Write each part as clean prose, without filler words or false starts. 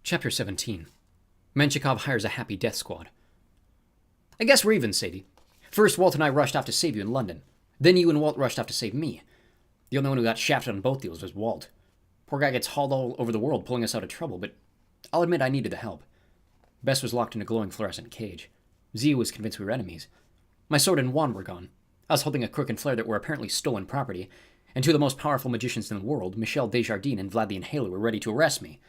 Chapter 17. Menshikov hires a happy death squad. I guess we're even, Sadie. First, Walt and I rushed off to save you in London. Then you and Walt rushed off to save me. The only one who got shafted on both deals was Walt. Poor guy gets hauled all over the world pulling us out of trouble, but I'll admit I needed the help. Bess was locked in a glowing fluorescent cage. Zia was convinced we were enemies. My sword and wand were gone. I was holding a crook and flare that were apparently stolen property, and two of the most powerful magicians in the world, Michel Desjardins and Vlad the Inhaler, were ready to arrest me.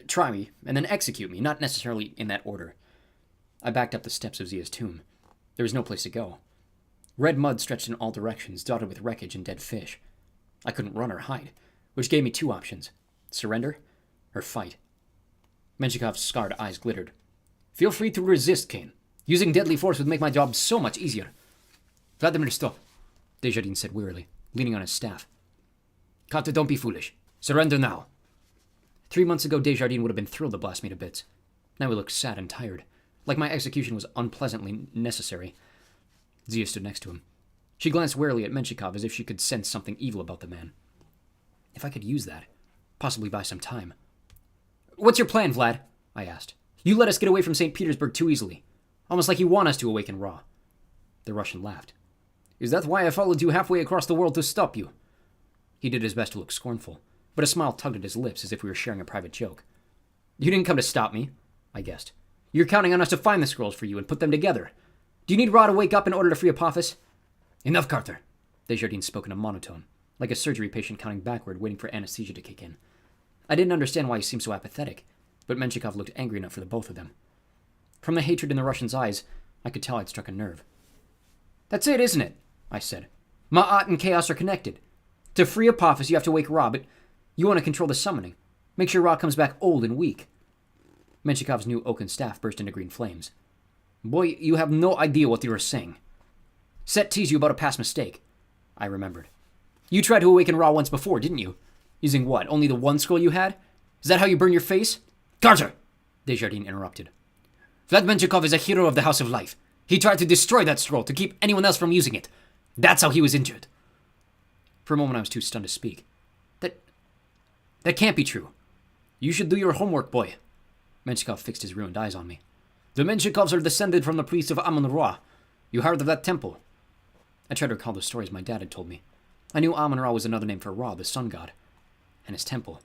Try me, and then execute me, not necessarily in that order. I backed up the steps of Zia's tomb. There was no place to go. Red mud stretched in all directions, dotted with wreckage and dead fish. I couldn't run or hide, which gave me two options: surrender or fight. Menshikov's scarred eyes glittered. Feel free to resist, Kane. Using deadly force would make my job so much easier. Vladimir, stop, Desjardins said wearily, leaning on his staff. Carter, don't be foolish. Surrender now. 3 months ago, Desjardins would have been thrilled to blast me to bits. Now he looked sad and tired, like my execution was unpleasantly necessary. Zia stood next to him. She glanced warily at Menshikov as if she could sense something evil about the man. If I could use that, possibly buy some time. What's your plan, Vlad? I asked. You let us get away from St. Petersburg too easily. Almost like you want us to awaken Ra. The Russian laughed. Is that why I followed you halfway across the world to stop you? He did his best to look scornful, but a smile tugged at his lips as if we were sharing a private joke. You didn't come to stop me, I guessed. You're counting on us to find the scrolls for you and put them together. Do you need Ra to wake up in order to free Apophis? Enough, Carter, Desjardins spoke in a monotone, like a surgery patient counting backward, waiting for anesthesia to kick in. I didn't understand why he seemed so apathetic, but Menshikov looked angry enough for the both of them. From the hatred in the Russian's eyes, I could tell I'd struck a nerve. That's it, isn't it? I said. Ma'at and Chaos are connected. To free Apophis, you have to wake Ra, but you want to control the summoning. Make sure Ra comes back old and weak. Menshikov's new oaken staff burst into green flames. Boy, you have no idea what you are saying. Set teased you about a past mistake. I remembered. You tried to awaken Ra once before, didn't you? Using what, only the one scroll you had? Is that how you burn your face? Carter! Desjardins interrupted. Vlad Menshikov is a hero of the House of Life. He tried to destroy that scroll to keep anyone else from using it. That's how he was injured. For a moment I was too stunned to speak. That can't be true. You should do your homework, boy. Menshikov fixed his ruined eyes on me. The Menshikovs are descended from the priests of Amun-Ra. You heard of that temple? I tried to recall the stories my dad had told me. I knew Amun-Ra was another name for Ra, the sun god. And his temple.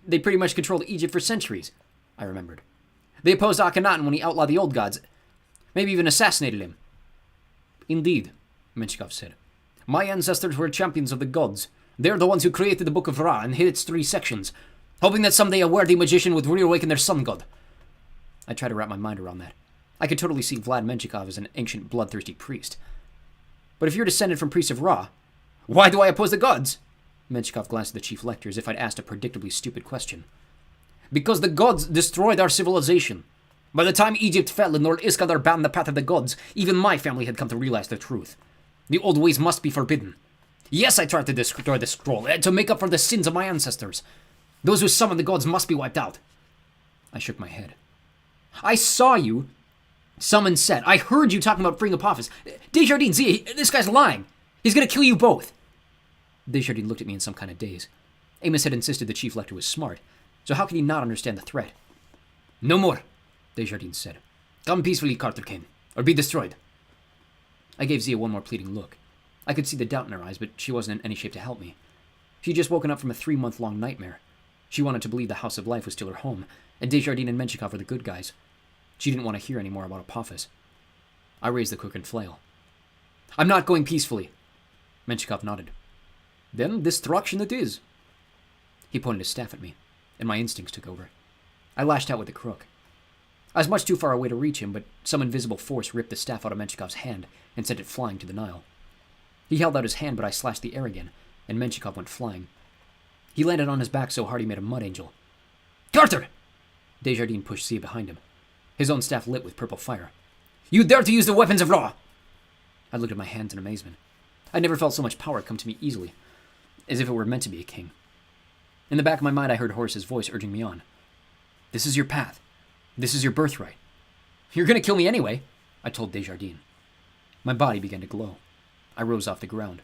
They pretty much controlled Egypt for centuries, I remembered. They opposed Akhenaten when he outlawed the old gods. Maybe even assassinated him. Indeed, Menshikov said. My ancestors were champions of the gods. They're the ones who created the Book of Ra and hid its 3 sections, hoping that someday a worthy magician would reawaken their sun god. I tried to wrap my mind around that. I could totally see Vlad Menshikov as an ancient bloodthirsty priest. But if you're descended from priests of Ra, why do I oppose the gods? Menshikov glanced at the chief lector as if I'd asked a predictably stupid question. Because the gods destroyed our civilization. By the time Egypt fell and Lord Iskandar banned the path of the gods, even my family had come to realize the truth. The old ways must be forbidden. Yes, I tried to destroy the scroll, to make up for the sins of my ancestors. Those who summoned the gods must be wiped out. I shook my head. I saw you summon Set. I heard you talking about freeing Apophis. Desjardins, this guy's lying. He's going to kill you both. Desjardins looked at me in some kind of daze. Amos had insisted the chief lector was smart, so how could he not understand the threat? No more, Desjardins said. Come peacefully, Carter Kane, or be destroyed. I gave Zia one more pleading look. I could see the doubt in her eyes, but she wasn't in any shape to help me. She'd just woken up from a 3-month-long nightmare. She wanted to believe the House of Life was still her home, and Desjardins and Menshikov were the good guys. She didn't want to hear any more about Apophis. I raised the crook and flail. I'm not going peacefully. Menshikov nodded. Then destruction it is. He pointed his staff at me, and my instincts took over. I lashed out with the crook. I was much too far away to reach him, but some invisible force ripped the staff out of Menshikov's hand and sent it flying to the Nile. He held out his hand, but I slashed the air again, and Menshikov went flying. He landed on his back so hard he made a mud angel. Carter! Desjardins pushed Zia behind him. His own staff lit with purple fire. You dare to use the weapons of Ra! I looked at my hands in amazement. I never felt so much power come to me easily, as if it were meant to be a king. In the back of my mind I heard Horace's voice urging me on. This is your path. This is your birthright. You're going to kill me anyway, I told Desjardins. My body began to glow. I rose off the ground.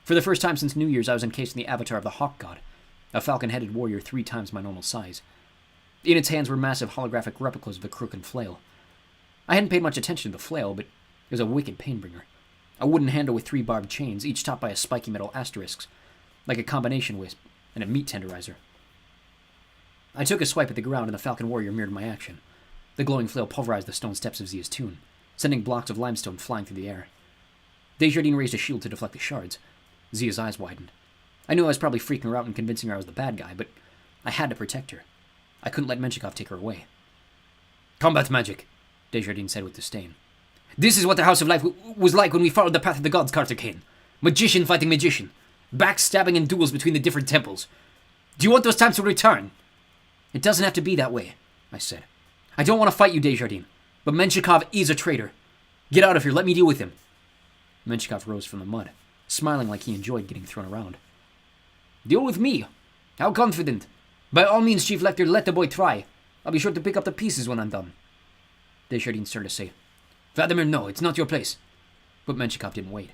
For the first time since New Year's, I was encased in the avatar of the Hawk God, a falcon-headed warrior 3 times my normal size. In its hands were massive holographic replicas of the crook and flail. I hadn't paid much attention to the flail, but it was a wicked painbringer. A wooden handle with 3 barbed chains, each topped by a spiky metal asterisk, like a combination wisp and a meat tenderizer. I took a swipe at the ground, and the Falcon Warrior mirrored my action. The glowing flail pulverized the stone steps of Zia's tomb, sending blocks of limestone flying through the air. Desjardins raised a shield to deflect the shards. Zia's eyes widened. I knew I was probably freaking her out and convincing her I was the bad guy, but I had to protect her. I couldn't let Menshikov take her away. "Combat magic," Desjardins said with disdain. "This is what the House of Life was like when we followed the path of the gods, Carter Kane. Magician fighting magician. Backstabbing and duels between the different temples. Do you want those times to return?" "It doesn't have to be that way," I said. "I don't want to fight you, Desjardins, but Menshikov is a traitor. Get out of here, let me deal with him." Menshikov rose from the mud, smiling like he enjoyed getting thrown around. "Deal with me? How confident? By all means, Chief Lecter, let the boy try. I'll be sure to pick up the pieces when I'm done." Desjardins started to say, "Vladimir, no, it's not your place." But Menshikov didn't wait.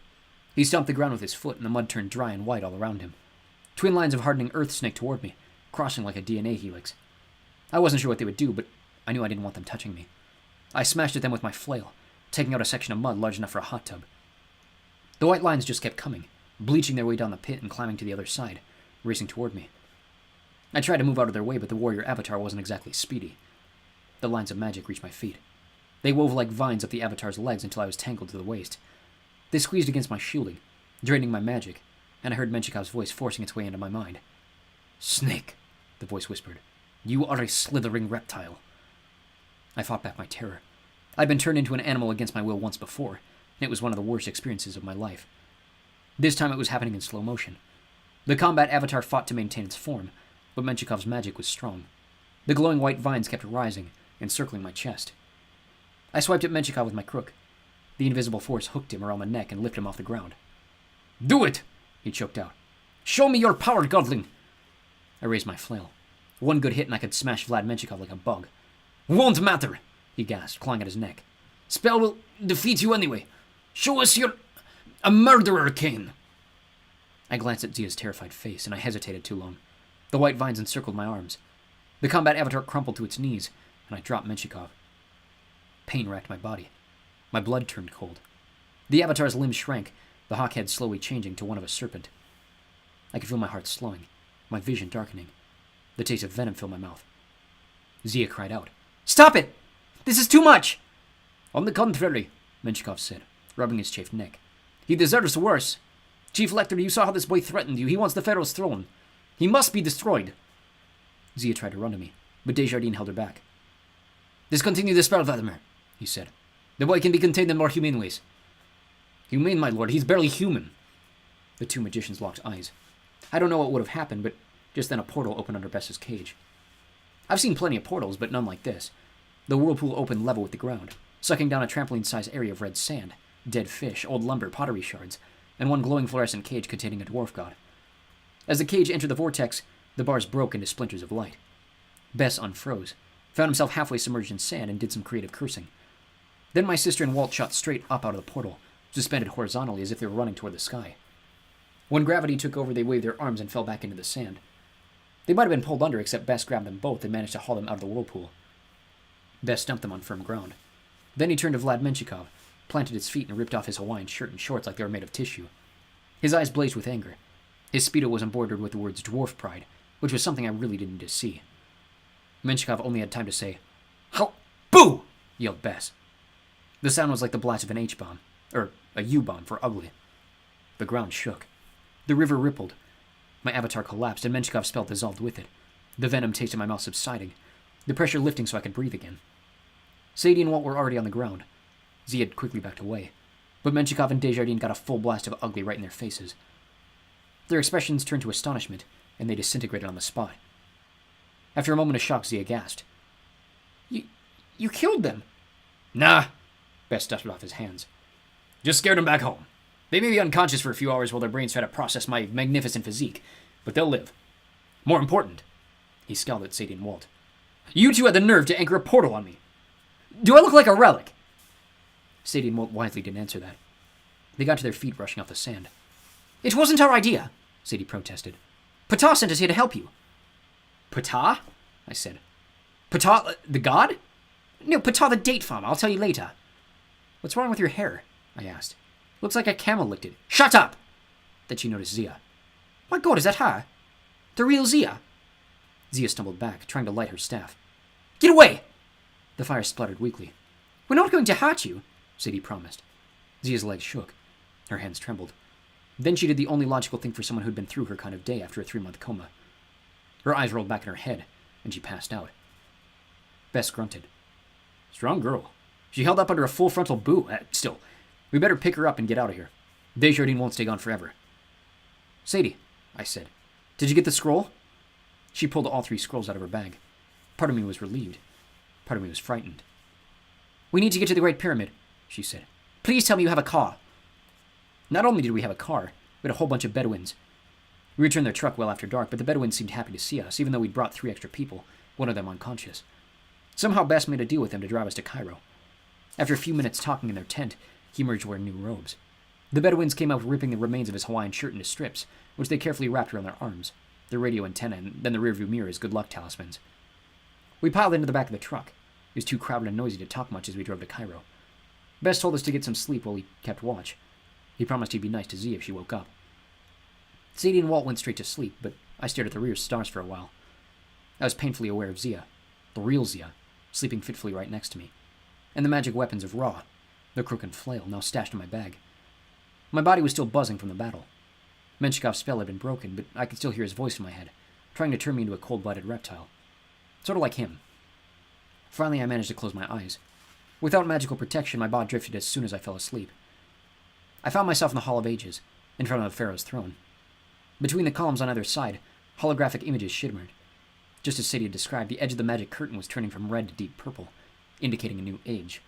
He stomped the ground with his foot, and the mud turned dry and white all around him. Twin lines of hardening earth snaked toward me, crossing like a DNA helix. I wasn't sure what they would do, but I knew I didn't want them touching me. I smashed at them with my flail, taking out a section of mud large enough for a hot tub. The white lines just kept coming, bleaching their way down the pit and climbing to the other side, racing toward me. I tried to move out of their way, but the warrior avatar wasn't exactly speedy. The lines of magic reached my feet. They wove like vines up the avatar's legs until I was tangled to the waist. They squeezed against my shielding, draining my magic, and I heard Menshikov's voice forcing its way into my mind. "Snake," the voice whispered. "You are a slithering reptile." I fought back my terror. I'd been turned into an animal against my will once before, and it was one of the worst experiences of my life. This time it was happening in slow motion. The combat avatar fought to maintain its form, but Menshikov's magic was strong. The glowing white vines kept rising, encircling my chest. I swiped at Menshikov with my crook. The invisible force hooked him around the neck and lifted him off the ground. "Do it!" he choked out. "Show me your power, godling!" I raised my flail. One good hit and I could smash Vlad Menshikov like a bug. "Won't matter," he gasped, clawing at his neck. "Spell will defeat you anyway. Show us your... a murderer, Kane!" I glanced at Zia's terrified face, and I hesitated too long. The white vines encircled my arms. The combat avatar crumpled to its knees, and I dropped Menshikov. Pain racked my body. My blood turned cold. The avatar's limbs shrank, the hawk head slowly changing to one of a serpent. I could feel my heart slowing, my vision darkening. The taste of venom filled my mouth. Zia cried out. "Stop it! This is too much!" "On the contrary," Menshikov said, rubbing his chafed neck. "He deserves worse. Chief Lecter, you saw how this boy threatened you. He wants the Pharaoh's throne. He must be destroyed." Zia tried to run to me, but Desjardins held her back. "Discontinue the spell, Vladimir," he said. "The boy can be contained in more humane ways." "Humane, my lord? He's barely human." The two magicians locked eyes. I don't know what would have happened, but just then a portal opened under Bessa's cage. I've seen plenty of portals, but none like this. The whirlpool opened level with the ground, sucking down a trampoline-sized area of red sand, dead fish, old lumber, pottery shards, and one glowing fluorescent cage containing a dwarf god. As the cage entered the vortex, the bars broke into splinters of light. Bess unfroze, found himself halfway submerged in sand, and did some creative cursing. Then my sister and Walt shot straight up out of the portal, suspended horizontally as if they were running toward the sky. When gravity took over, they waved their arms and fell back into the sand. They might have been pulled under, except Bess grabbed them both and managed to haul them out of the whirlpool. Bess stumped them on firm ground. Then he turned to Vlad Menshikov, planted his feet, and ripped off his Hawaiian shirt and shorts like they were made of tissue. His eyes blazed with anger. His speedo was embroidered with the words dwarf pride, which was something I really didn't need to see. Menshikov only had time to say, "How? Boo!" yelled Bess. The sound was like the blast of an H-bomb, or a U-bomb for ugly. The ground shook. The river rippled. My avatar collapsed, and Menshikov's spell dissolved with it, the venom taste in my mouth subsiding, the pressure lifting so I could breathe again. Sadie and Walt were already on the ground. Zia had quickly backed away, but Menshikov and Desjardins got a full blast of ugly right in their faces. Their expressions turned to astonishment, and they disintegrated on the spot. After a moment of shock, Zia gasped. You killed them!" "Nah," Bess dusted off his hands. "Just scared them back home. They may be unconscious for a few hours while their brains try to process my magnificent physique, but they'll live. More important," he scowled at Sadie and Walt, "you two had the nerve to anchor a portal on me. Do I look like a relic?" Sadie and Walt wisely didn't answer that. They got to their feet, rushing off the sand. "It wasn't our idea," Sadie protested. "Ptah sent us here to help you." "Ptah?" I said. Ptah, the god? No, Ptah the date farmer. I'll tell you later. What's wrong with your hair? I asked. Looks like a camel licked it. Shut up! Then she noticed Zia. My god, is that her? The real Zia? Zia stumbled back, trying to light her staff. Get away! The fire spluttered weakly. We're not going to hurt you, Sadie promised. Zia's legs shook. Her hands trembled. Then she did the only logical thing for someone who'd been through her kind of day after a 3-month coma. Her eyes rolled back in her head, and she passed out. Bess grunted. Strong girl. She held up under a full frontal boo. Still, we better pick her up and get out of here. Desjardins won't stay gone forever. Sadie, I said, did you get the scroll? She pulled all 3 scrolls out of her bag. Part of me was relieved. Part of me was frightened. We need to get to the Great Pyramid, she said. Please tell me you have a car. Not only did we have a car, we had a whole bunch of Bedouins. We returned their truck well after dark, but the Bedouins seemed happy to see us, even though we'd brought 3 extra people, one of them unconscious. Somehow Bess made a deal with them to drive us to Cairo. After a few minutes talking in their tent, he emerged wearing new robes. The Bedouins came out ripping the remains of his Hawaiian shirt into strips, which they carefully wrapped around their arms, their radio antenna, and then the rearview mirror as good luck talismans. We piled into the back of the truck. It was too crowded and noisy to talk much as we drove to Cairo. Bess told us to get some sleep while he kept watch. He promised he'd be nice to Zia if she woke up. Sadie and Walt went straight to sleep, but I stared at the rear stars for a while. I was painfully aware of Zia, the real Zia, sleeping fitfully right next to me, and the magic weapons of Ra, the crook and flail, now stashed in my bag. My body was still buzzing from the battle. Menshikov's spell had been broken, but I could still hear his voice in my head, trying to turn me into a cold-blooded reptile. Sort of like him. Finally, I managed to close my eyes. Without magical protection, my body drifted as soon as I fell asleep. I found myself in the Hall of Ages, in front of the Pharaoh's throne. Between the columns on either side, holographic images shimmered. Just as Sadie had described, the edge of the magic curtain was turning from red to deep purple, indicating a new age.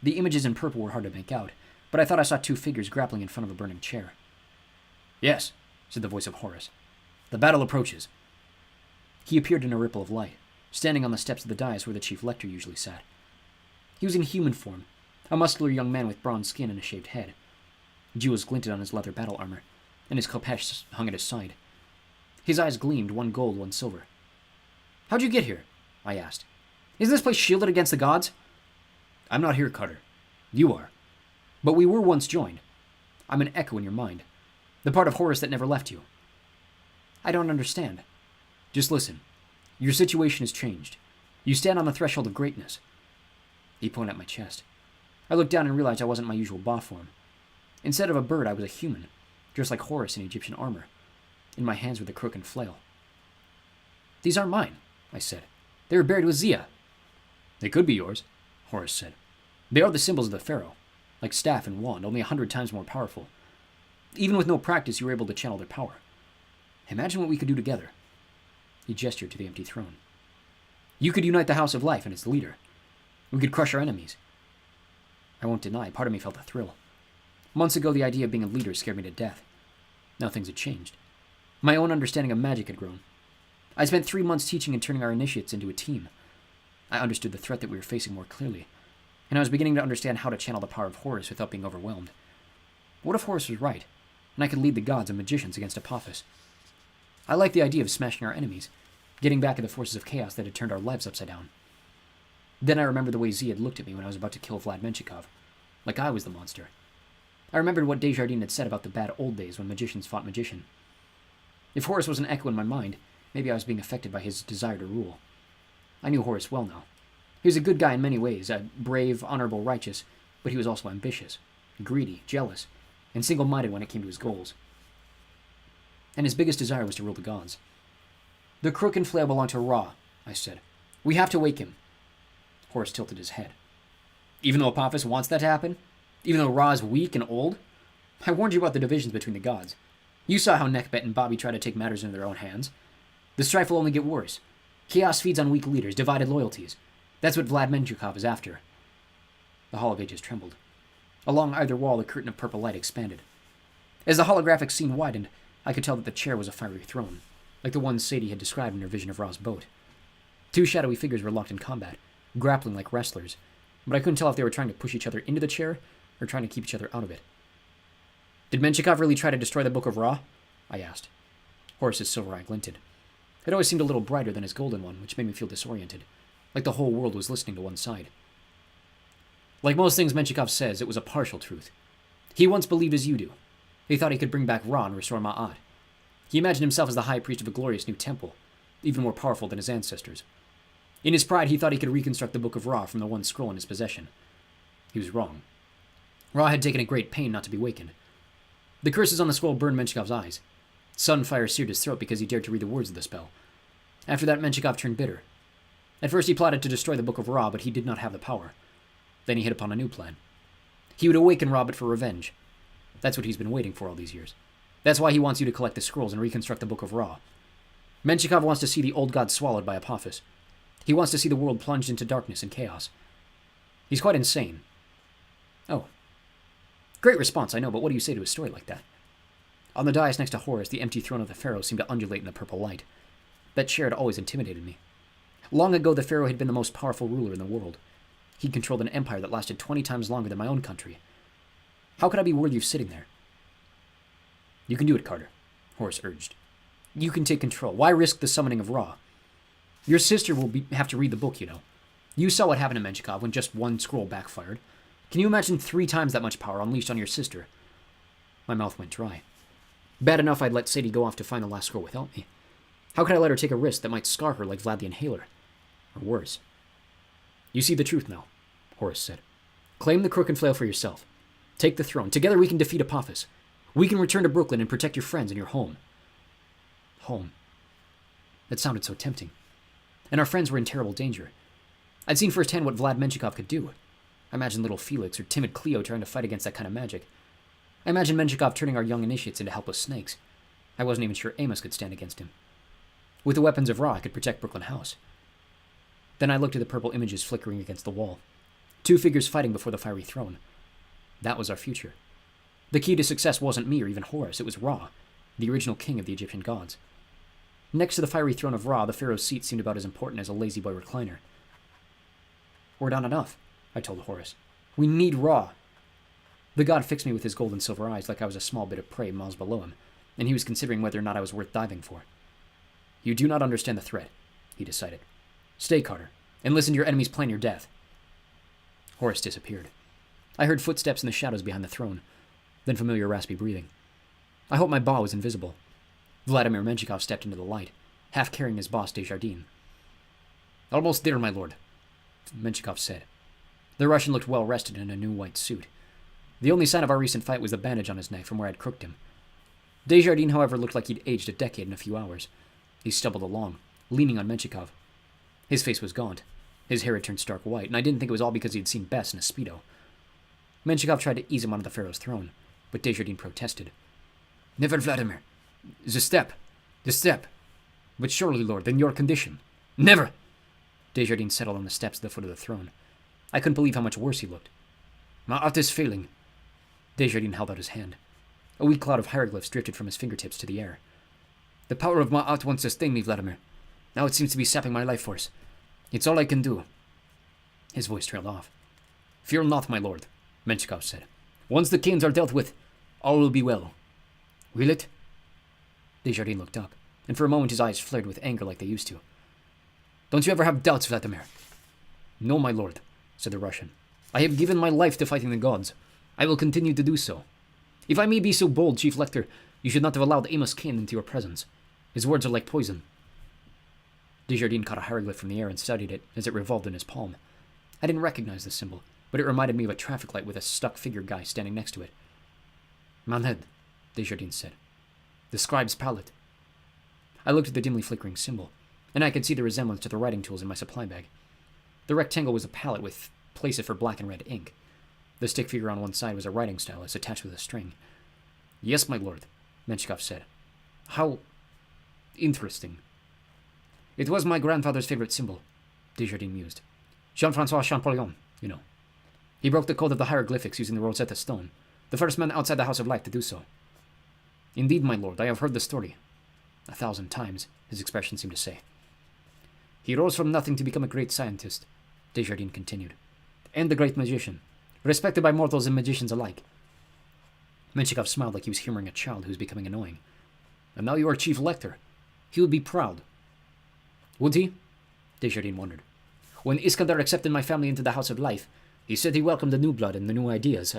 The images in purple were hard to make out, but I thought I saw 2 figures grappling in front of a burning chair. Yes, said the voice of Horus. The battle approaches. He appeared in a ripple of light, standing on the steps of the dais where the chief lector usually sat. He was in human form, a muscular young man with bronze skin and a shaved head. Jewels glinted on his leather battle armor, and his khopesh hung at his side. His eyes gleamed, one gold, one silver. How'd you get here? I asked. Isn't this place shielded against the gods? I'm not here, Carter. You are. But we were once joined. I'm an echo in your mind, the part of Horus that never left you. I don't understand. Just listen. Your situation has changed. You stand on the threshold of greatness. He pointed at my chest. I looked down and realized I wasn't my usual Ba form. Instead of a bird, I was a human, dressed like Horus in Egyptian armor. In my hands were the crook and flail. These aren't mine, I said. They were buried with Zia. They could be yours, Horus said. They are the symbols of the pharaoh, like staff and wand, only 100 times more powerful. Even with no practice, you were able to channel their power. Imagine what we could do together. He gestured to the empty throne. You could unite the House of Life and its leader. We could crush our enemies. I won't deny, part of me felt a thrill. Months ago, the idea of being a leader scared me to death. Now things had changed. My own understanding of magic had grown. I spent 3 months teaching and turning our initiates into a team. I understood the threat that we were facing more clearly, and I was beginning to understand how to channel the power of Horus without being overwhelmed. What if Horus was right, and I could lead the gods and magicians against Apophis? I liked the idea of smashing our enemies, getting back at the forces of chaos that had turned our lives upside down. Then I remembered the way Z had looked at me when I was about to kill Vlad Menshikov, like I was the monster. I remembered what Desjardins had said about the bad old days when magicians fought magician. If Horus was an echo in my mind, maybe I was being affected by his desire to rule. I knew Horus well now. He was a good guy in many ways, brave, honorable, righteous, but he was also ambitious, greedy, jealous, and single-minded when it came to his goals. And his biggest desire was to rule the gods. The crook and flail belong to Ra, I said. We have to wake him. Horus tilted his head. Even though Apophis wants that to happen? Even though Ra is weak and old? I warned you about the divisions between the gods. You saw how Nekbet and Bobby try to take matters into their own hands. The strife will only get worse. Chaos feeds on weak leaders, divided loyalties. That's what Vlad Menshikov is after. The Hall of Ages trembled. Along either wall, the curtain of purple light expanded. As the holographic scene widened, I could tell that the chair was a fiery throne, like the one Sadie had described in her vision of Ra's boat. 2 shadowy figures were locked in combat, grappling like wrestlers, but I couldn't tell if they were trying to push each other into the chair or trying to keep each other out of it. Did Menshikov really try to destroy the Book of Ra? I asked. Horus's silver eye glinted. It always seemed a little brighter than his golden one, which made me feel disoriented. like the whole world was listening to one side. Like most things Menshikov says, it was a partial truth. He once believed as you do. He thought he could bring back Ra and restore Ma'at. He imagined himself as the high priest of a glorious new temple, even more powerful than his ancestors. In his pride, he thought he could reconstruct the Book of Ra from the one scroll in his possession. He was wrong. Ra had taken a great pain not to be wakened. The curses on the scroll burned Menshikov's eyes. Sunfire seared his throat because he dared to read the words of the spell. After that, Menshikov turned bitter. At first, he plotted to destroy the Book of Ra, but he did not have the power. Then he hit upon a new plan. He would awaken Ra, but for revenge. That's what he's been waiting for all these years. That's why he wants you to collect the scrolls and reconstruct the Book of Ra. Menshikov wants to see the old god swallowed by Apophis. He wants to see the world plunged into darkness and chaos. He's quite insane. Oh. Great response, I know, but what do you say to a story like that? On the dais next to Horus, the empty throne of the pharaoh seemed to undulate in the purple light. That chair had always intimidated me. Long ago, the pharaoh had been the most powerful ruler in the world. He'd controlled an empire that lasted 20 times longer than my own country. How could I be worthy of sitting there? You can do it, Carter, Horus urged. You can take control. Why risk the summoning of Ra? Your sister will have to read the book, you know. You saw what happened to Menshikov when just one scroll backfired. Can you imagine 3 times that much power unleashed on your sister? My mouth went dry. Bad enough I'd let Sadie go off to find the last scroll without me. How could I let her take a risk that might scar her like Vlad the Inhaler? Or worse. You see the truth now, Horus said. Claim the crook and flail for yourself. Take the throne. Together we can defeat Apophis. We can return to Brooklyn and protect your friends and your home. Home. That sounded so tempting. And our friends were in terrible danger. I'd seen firsthand what Vlad Menshikov could do. I imagined little Felix or timid Cleo trying to fight against that kind of magic. I imagined Menshikov turning our young initiates into helpless snakes. I wasn't even sure Amos could stand against him. With the weapons of Ra, I could protect Brooklyn House. Then I looked at the purple images flickering against the wall. 2 figures fighting before the fiery throne. That was our future. The key to success wasn't me or even Horus, it was Ra, the original king of the Egyptian gods. Next to the fiery throne of Ra, the pharaoh's seat seemed about as important as a lazy boy recliner. We're not enough, I told Horus. We need Ra. The god fixed me with his gold and silver eyes like I was a small bit of prey miles below him, and he was considering whether or not I was worth diving for. You do not understand the threat, he decided. Stay, Carter, and listen to your enemies plan your death. Horus disappeared. I heard footsteps in the shadows behind the throne, then familiar raspy breathing. I hoped my ba was invisible. Vladimir Menshikov stepped into the light, half carrying his boss, Desjardins. Almost there, my lord, Menshikov said. The Russian looked well rested in a new white suit. The only sign of our recent fight was the bandage on his neck from where I'd crooked him. Desjardins, however, looked like he'd aged a decade in a few hours. He stumbled along, leaning on Menshikov. His face was gaunt. His hair had turned stark white, and I didn't think it was all because he'd seen Bess in a Speedo. Menshikov tried to ease him onto the pharaoh's throne, but Desjardins protested. Never, Vladimir. The step. But surely, lord, in your condition. Never! Desjardins settled on the steps at the foot of the throne. I couldn't believe how much worse he looked. Ma'at is failing. Desjardins held out his hand. A weak cloud of hieroglyphs drifted from his fingertips to the air. The power of Ma'at once sustained me, Vladimir. Now it seems to be sapping my life force. It's all I can do. His voice trailed off. Fear not, my lord, Menshikov said. Once the Cains are dealt with, all will be well. Will it? Desjardins looked up, and for a moment his eyes flared with anger like they used to. Don't you ever have doubts, Vladimir? No, my lord, said the Russian. I have given my life to fighting the gods. I will continue to do so. If I may be so bold, Chief Lecter, you should not have allowed Amos Cain into your presence. His words are like poison. Desjardins caught a hieroglyph from the air and studied it as it revolved in his palm. I didn't recognize the symbol, but it reminded me of a traffic light with a stuck figure guy standing next to it. Manhead, Desjardins said. The scribe's palette. I looked at the dimly flickering symbol, and I could see the resemblance to the writing tools in my supply bag. The rectangle was a palette with places for black and red ink. The stick figure on one side was a writing stylus attached with a string. Yes, my lord, Menshikov said. How interesting. It was my grandfather's favorite symbol, Desjardins mused. Jean-Francois Champollion, you know. He broke the code of the hieroglyphics using the Rosetta Stone, the first man outside the House of Light to do so. Indeed, my lord, I have heard the story. 1,000 times, his expression seemed to say. He rose from nothing to become a great scientist, Desjardins continued, and a great magician, respected by mortals and magicians alike. Menshikov smiled like he was humoring a child who was becoming annoying. And now you are Chief Lecter. He would be proud. Would he? Desjardins wondered. When Iskandar accepted my family into the House of Life, he said he welcomed the new blood and the new ideas.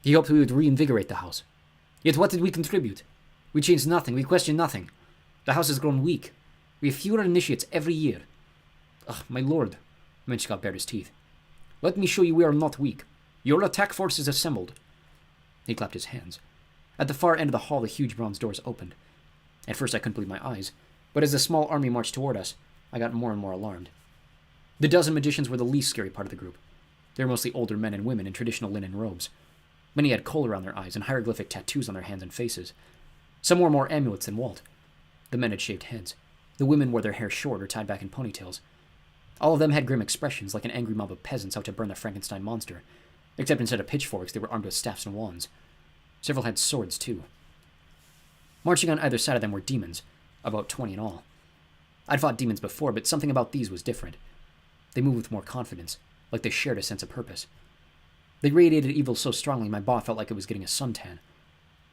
He hoped we would reinvigorate the house. Yet what did we contribute? We changed nothing. We questioned nothing. The house has grown weak. We have fewer initiates every year. Ugh, my lord, Menshikov bared his teeth. Let me show you we are not weak. Your attack force is assembled. He clapped his hands. At the far end of the hall, the huge bronze doors opened. At first I couldn't believe my eyes, but as the small army marched toward us, I got more and more alarmed. The dozen magicians were the least scary part of the group. They were mostly older men and women in traditional linen robes. Many had kohl around their eyes and hieroglyphic tattoos on their hands and faces. Some wore more amulets than Walt. The men had shaved heads. The women wore their hair short or tied back in ponytails. All of them had grim expressions, like an angry mob of peasants out to burn the Frankenstein monster, except instead of pitchforks, they were armed with staffs and wands. Several had swords, too. Marching on either side of them were demons, about 20 in all. I'd fought demons before, but something about these was different. They moved with more confidence, like they shared a sense of purpose. They radiated evil so strongly my body felt like it was getting a suntan.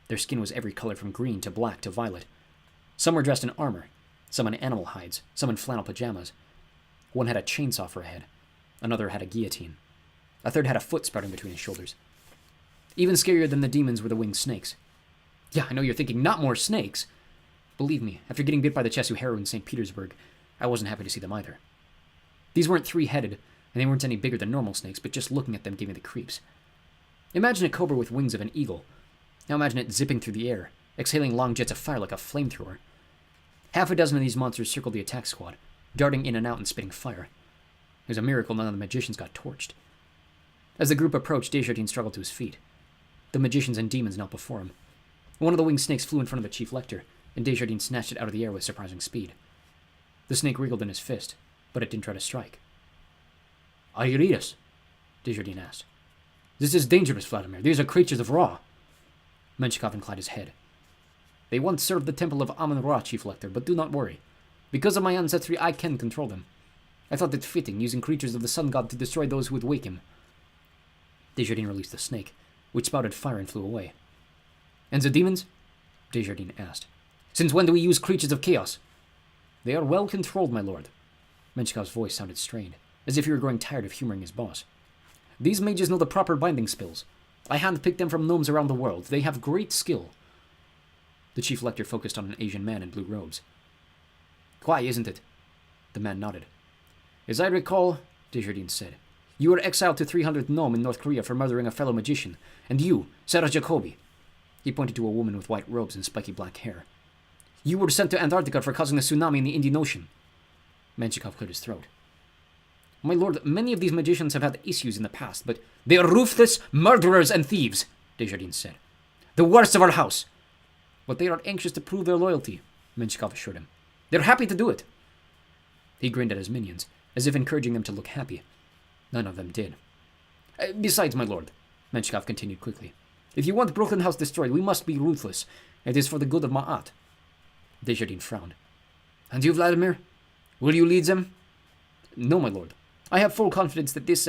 Their skin was every color from green to black to violet. Some were dressed in armor, some in animal hides, some in flannel pajamas. One had a chainsaw for a head. Another had a guillotine. A third had a foot sprouting between his shoulders. Even scarier than the demons were the winged snakes. Yeah, I know you're thinking, not more snakes. Believe me, after getting bit by the Chesu in St. Petersburg, I wasn't happy to see them either. These weren't three-headed, and they weren't any bigger than normal snakes, but just looking at them gave me the creeps. Imagine a cobra with wings of an eagle. Now imagine it zipping through the air, exhaling long jets of fire like a flamethrower. Half a dozen of these monsters circled the attack squad, darting in and out and spitting fire. It was a miracle none of the magicians got torched. As the group approached, Desjardins struggled to his feet. The magicians and demons knelt before him. One of the winged snakes flew in front of the chief lector, and Desjardins snatched it out of the air with surprising speed. The snake wriggled in his fist, but it didn't try to strike. Are you read us? Desjardins asked. This is dangerous, Vladimir. These are creatures of Ra. Menshikov inclined his head. They once served the temple of Amun-Ra, Chief Lector, but do not worry. Because of my ancestry, I can control them. I thought it fitting, using creatures of the sun god to destroy those who would wake him. Desjardins released the snake, which spouted fire and flew away. And the demons? Desjardins asked. Since when do we use creatures of chaos? They are well controlled, my lord. Menshikov's voice sounded strained, as if he were growing tired of humoring his boss. These mages know the proper binding spells. I handpicked them from gnomes around the world. They have great skill. The chief lector focused on an Asian man in blue robes. Why, isn't it? The man nodded. As I recall, Desjardins said, you were exiled to 300 Gnome in North Korea for murdering a fellow magician, and you, Sarah Jacobi. He pointed to a woman with white robes and spiky black hair. You were sent to Antarctica for causing a tsunami in the Indian Ocean. Menshikov cleared his throat. My lord, many of these magicians have had issues in the past, but they are ruthless murderers and thieves, Desjardins said. The worst of our house. But they are anxious to prove their loyalty, Menshikov assured him. They're happy to do it. He grinned at his minions, as if encouraging them to look happy. None of them did. Besides, my lord, Menshikov continued quickly, if you want Broken House destroyed, we must be ruthless. It is for the good of Ma'at. Desjardins frowned. And you, Vladimir? Will you lead them? No, my lord. I have full confidence that this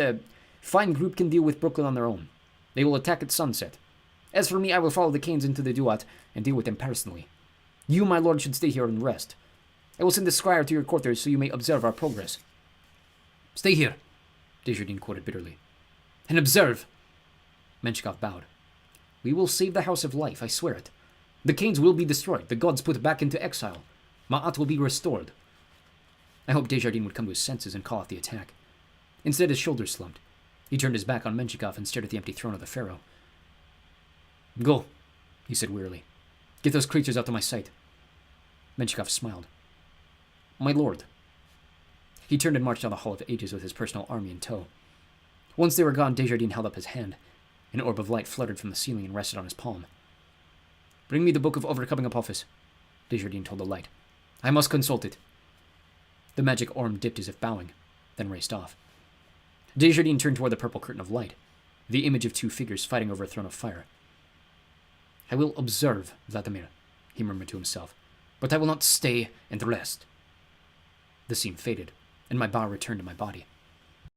fine group can deal with Brooklyn on their own. They will attack at sunset. As for me, I will follow the Canes into the Duat and deal with them personally. You, my lord, should stay here and rest. I will send the squire to your quarters so you may observe our progress. Stay here, Desjardins quoted bitterly. And observe. Menshikov bowed. We will save the House of Life, I swear it. The Canes will be destroyed, the gods put back into exile. Ma'at will be restored. I hoped Desjardins would come to his senses and call off the attack. Instead, his shoulders slumped. He turned his back on Menshikov and stared at the empty throne of the pharaoh. Go, he said wearily. Get those creatures out of my sight. Menshikov smiled. My lord. He turned and marched down the Hall of Ages with his personal army in tow. Once they were gone, Desjardins held up his hand. An orb of light fluttered from the ceiling and rested on his palm. Bring me the Book of Overcoming Apophis, Desjardins told the light. I must consult it. The magic orb dipped as if bowing, then raced off. Desjardins turned toward the purple curtain of light, the image of two figures fighting over a throne of fire. I will observe, Vladimir, he murmured to himself, but I will not stay and rest. The scene faded, and my bow returned to my body.